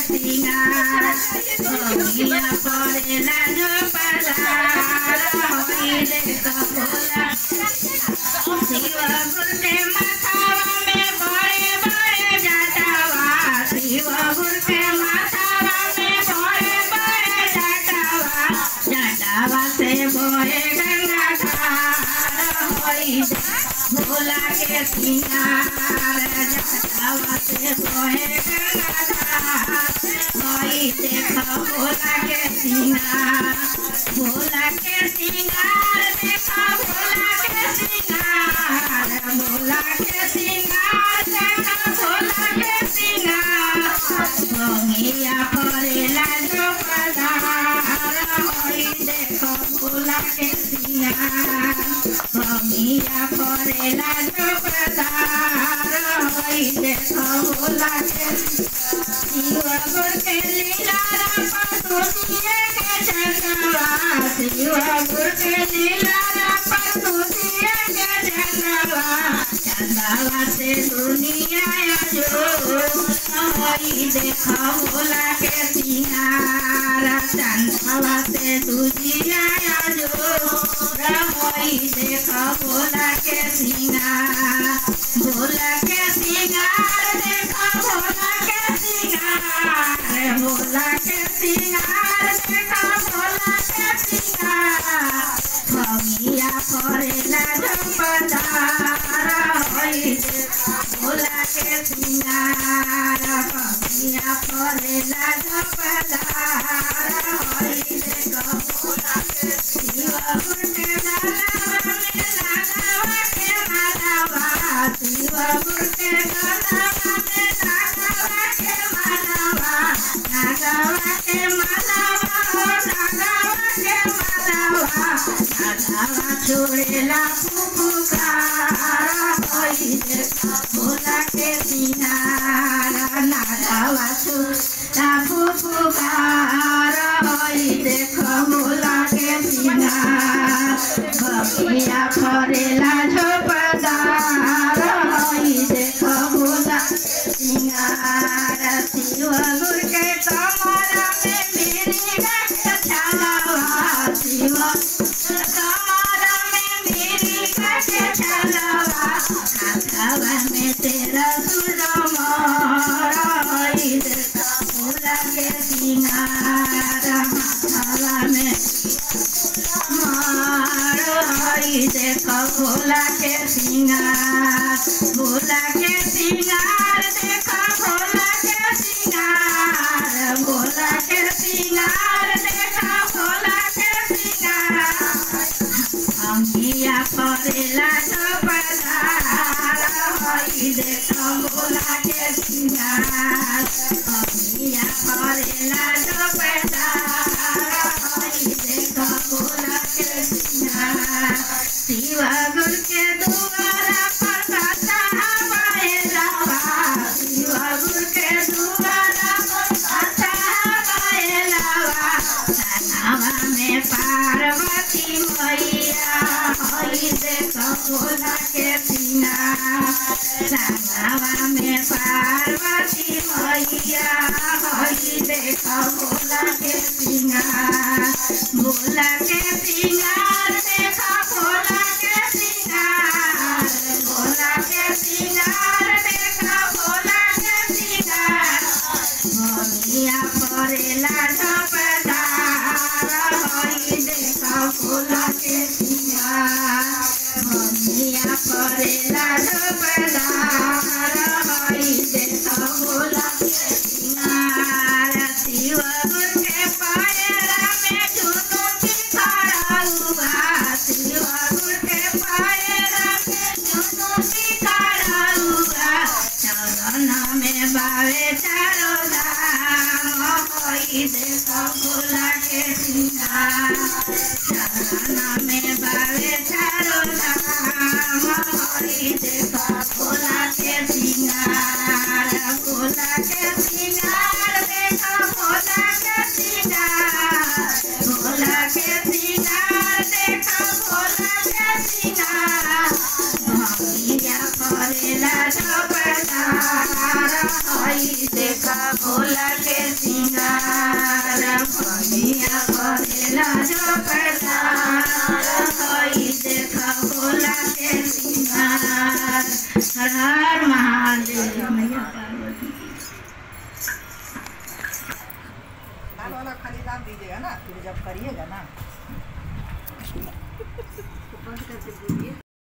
सिंगार भंगिया पड़ेला जो पधार होई देख भोला शिव गुरु के माथावा में बड़े बड़े जटावा शिव गुरु के माथावा में बड़े बड़े जटावा जटावा से बोए गंगा धार होई भोला के सिंगार जटावा से बोए गंगा धार होई देख भोला के सिंगार भोला के सिंगार देख भोला के सिंगार भोला के सिंगार देख भोला के सिंगार भंगिया पड़ेला जो पधार होई देख भोला के सिंगार भंगिया पड़ेला जो पधार होई देख भोला के शिव गुरु के लीला पतुसिए के चंद्रवा शिव गुरु के लीला पतुसिए के चंद्रवा चंद्रवा से दुनिया जो होई देख भोला के सिंगार चंद्रवा से दुनिया जो होई देख भोला के सिंगार भोला के सिंगार देख भोला के सिंगार भोला के सिंगार देख भोला के सिंगार भंगिया पड़ेला जो पधार होई देख भोला के सिंगार भंगिया पड़ेला जो पधार होई देख भोला के शिव गुरु के मालावा में नागवा के मालावा शिव गुरु के मालावा में नागवा के मालावा नागवा के मालावा हो नागवा के मालावा नागवा छोड़ेला फुफुकार होई देख भोला के सिंगार नागवा छोड़ेला फुफुकार होई देख भोला के सिंगार भंगिया पड़ेला जो पधार होई देख भोला सिंगार शिव गुरु के कमर में मिर्गा के छालावा शिव कमर में मिर्गा के छालावा हाथवा में तेरा सुरमर होई देख भोला के सिंगार हाथवा में होई देख भोला के सिंगार भोला के सिंगार देख भोला के सिंगार भोला के सिंगार देख भोला के सिंगार भंगिया पड़ेला जो पधार होई देख भोला के सिंगार भंगिया पड़ेला जो पधार होई देख भोला के सिंगार शिव गुरु के दुआरा पर खाता बैलावा शिव गुरु के दुआरा पर खाता बैलावा सनावा में पार्वती मैया होई देख भोला के सिंगार सनावा में पार्वती मैया होई देख भोला के सिंगार भोला के सिंगार देख भोला के सिंगार भोला के सिंगार देख भोला के सिंगार भंगिया पड़ेला जो पधार होई देख भोला के सिंगार भंगिया पड़ेला जो पधार होई देख भोला के सिंगार शिव गुरु के पायरा में झुनुकी खड़ा हुआ शिव गुरु के पायरा में झुनुकी खड़ा हुआ चरण में बावे चारों धाम होई देख भोला के सिंगार चरण में बावे चारों धाम होई देख भोला के सिंगार भोला के सिंगार देख भोला के सिंगार भोला के सिंगार देख भोला के सिंगार भंगिया पड़ेला जो पधार होई देख भोला के हर महादेव। मैया पार्वती लाल वाला खाली दाब दीजिएगा ना, फिर जब करिएगा ना बंद करके दीजिए।